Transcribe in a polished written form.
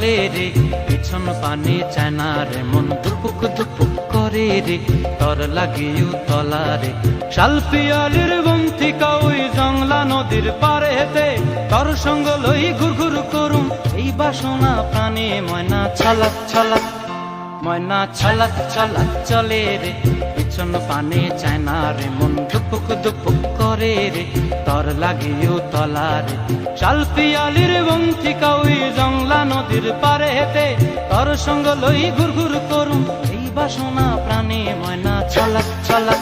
চলে রে, পিছন পানে চায় না রে, মন দুপুক দুপুক করে রে, তর লাগিও তলা রে। শালপিয়ালির বন্থিকা ওই জংলা নদীর পারে হেতে, তর সঙ্গ লই ঘুর ঘুর করুম এই বাসনা প্রাণে। ময়না ছলাক ছলাক, ময়না ছলাক ছলাক চলে রে, পিছন পানে চায় না রে, মন দুপুক দুপুক করে রে, তর লাগিও তলা রে। শালপিয়ালির বন্থিকা ওই জংলা নদীর পারে হেতে, তর সঙ্গ লই ঘুর ঘুর করুম এই বাসনা প্রাণে। ময়না ছলাক ছলাক।